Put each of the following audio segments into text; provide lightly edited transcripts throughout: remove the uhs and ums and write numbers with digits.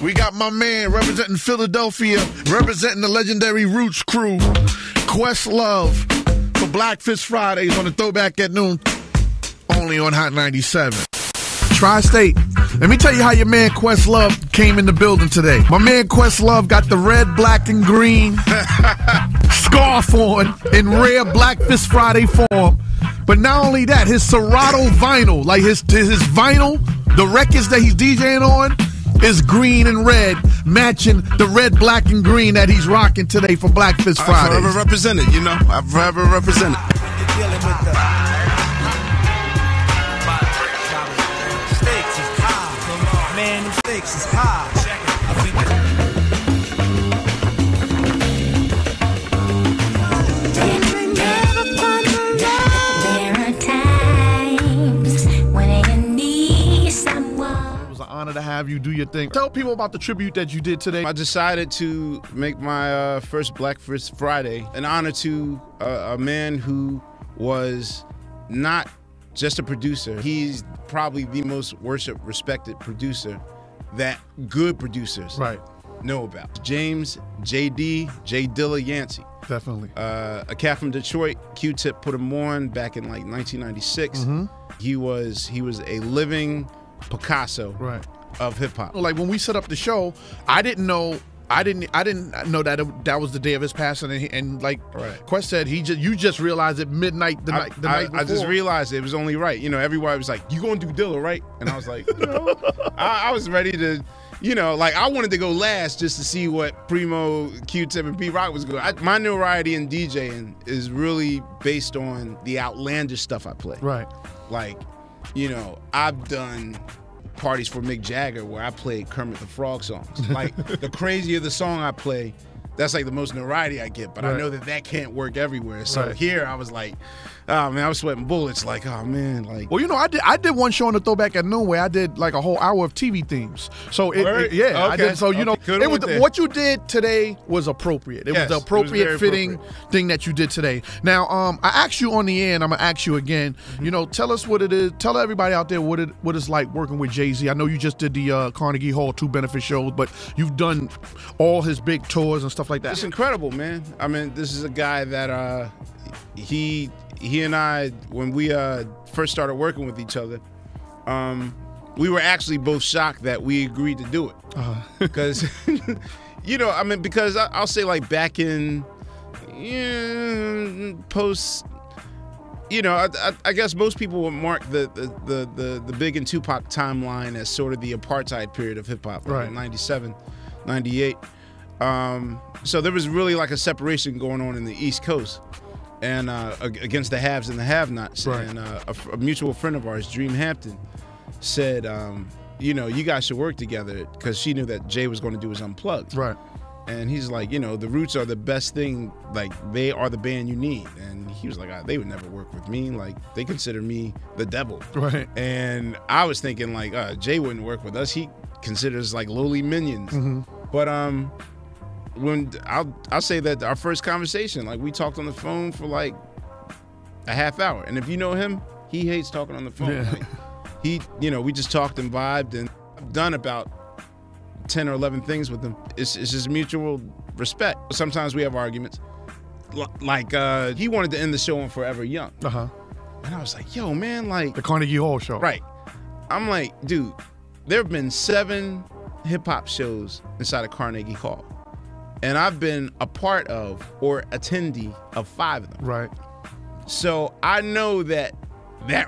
We got my man representing Philadelphia, representing the legendary Roots crew, Questlove, for Blackfish Fridays on the Throwback at Noon, only on Hot 97. Tri-State. Let me tell you how your man Questlove came in the building today. My man Questlove got the red, black, and green scarf on in rare Blackfish Friday form. But not only that, his Serato vinyl, like his vinyl, the records that he's DJing on, is green and red, matching the red, black, and green that he's rocking today for Blackfish Friday. I forever represent it, you know. I forever represent it. You're dealing with the stakes is high. Man, the stakes is high. Honor to have you do your thing. Tell people about the tribute that you did today. I decided to make my first Blackfish Friday an honor to a man who was not just a producer. He's probably the most worshiped, respected producer that good producers know about. James J.D. J. Dilla Yancey. Definitely. A cat from Detroit. Q-Tip put him on back in like 1996. Mm-hmm. He was a living Picasso of hip hop. Like when we set up the show, I didn't know that that was the day of his passing, and like Quest said, you just realized at midnight the night before. I just realized it was only right. You know, everybody was like, "You gonna do Dilla, right?" And I was like, "No." I was ready to, you know, like I wanted to go last just to see what Primo, Q-Tip, and P-Rock was going. My notoriety in DJing is really based on the outlandish stuff I play. Right. Like, you know, I've done parties for Mick Jagger where I played Kermit the Frog songs. Like, the crazier the song I play, that's like the most notoriety I get. But I know that can't work everywhere. So here I was like, oh man, I was sweating bullets. Like, oh man, like. Well, you know, I did one show on the Throwback at Noon where I did like a whole hour of TV themes. So I did. So you know, it was what you did today was appropriate. It was the appropriate fitting thing that you did today. Now, I asked you on the air, and I'm gonna ask you again. Mm-hmm. You know, tell us what it is. Tell everybody out there what it's like working with Jay-Z. I know you just did the Carnegie Hall 2 benefit shows, but you've done all his big tours and stuff like that. It's incredible, man. I mean, this is a guy that he and I, when we first started working with each other, we were actually both shocked that we agreed to do it. Because, you know, I mean, because I'll say like back in post, you know, I guess most people would mark the Big and Tupac timeline as sort of the apartheid period of hip hop, like 97, 98. So there was really like a separation going on in the East Coast, and against the haves and the have-nots. And a mutual friend of ours, Dream Hampton, said, you know, you guys should work together, because she knew that Jay was going to do his Unplugged. Right. And he's like, you know, the Roots are the best thing. Like, they are the band you need. And he was like, they would never work with me. Like, they consider me the devil. Right. And I was thinking like, Jay wouldn't work with us. He considers like lowly minions. Mm-hmm. But when I'll say that our first conversation, like, we talked on the phone for like a half hour. And if you know him, he hates talking on the phone. Yeah. Like, you know, we just talked and vibed, and I've done about 10 or 11 things with him. It's just mutual respect. Sometimes we have arguments. Like, he wanted to end the show on Forever Young. Uh-huh. And I was like, yo, man, like. The Carnegie Hall show. Right. I'm like, dude, there have been 7 hip-hop shows inside of Carnegie Hall. And I've been a part of or attendee of 5 of them. Right. So I know that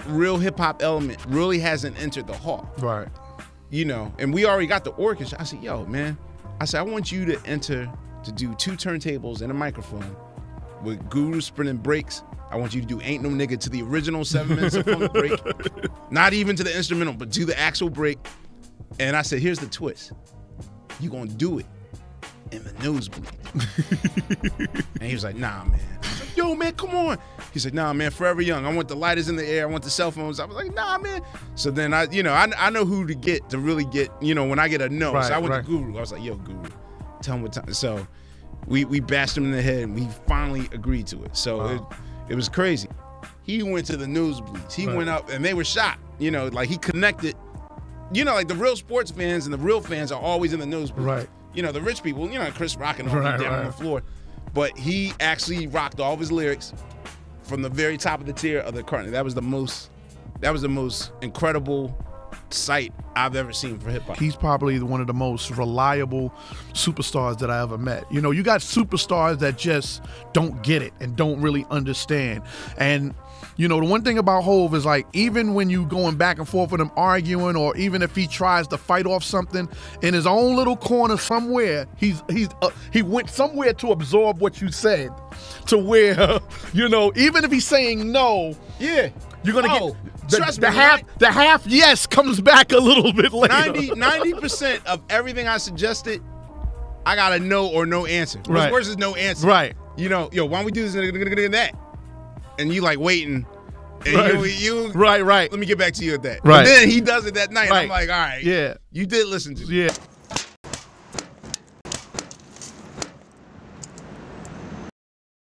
real hip-hop element really hasn't entered the hall. Right. You know, and we already got the orchestra. I said, yo, man, I want you to enter to do 2 turntables and a microphone with Guru sprinting breaks. I want you to do Ain't No Nigga to the original 7 minutes of funk break. Not even to the instrumental, but do the actual break. And I said, here's the twist. You gonna do it in the nosebleed. And he was like, nah, man. I was like, yo, man, come on. He said, nah, man, Forever Young. I want the lighters in the air. I want the cell phones. I was like, nah, man. So then I know who to get to really get, you know, when I get a no. Right, so I went to Guru. I was like, yo, Guru, tell him what time. So we bashed him in the head, and we finally agreed to it. So it was crazy. He went to the nosebleeds. He went up, and they were shocked. You know, like, he connected you know, like the real sports fans and the real fans are always in the nosebleed. Right. You know, the rich people, you know, Chris Rock and all Right, down on right. the floor. But he actually rocked all of his lyrics from the very top of the tier of the curtain. That was the most incredible sight I've ever seen for hip hop. He's probably one of the most reliable superstars that I ever met. You know, you got superstars that just don't get it and don't really understand. And you know, the one thing about Hov is like, even when you going back and forth with him arguing, or even if he tries to fight off something in his own little corner somewhere, he went somewhere to absorb what you said, to where, you know, even if he's saying no, Yeah. you're gonna Oh, get trust the me, half yes comes back a little bit later. 90% of everything I suggested, I got a no or no answer. What's Right. worse is no answer. Right. You know, yo, why don't we do this and that? And you like waiting. And Right. you Right. let me get back to you at that. Right. But then he does it that night. Right. And I'm like, all right. Yeah. You did listen to me. Yeah.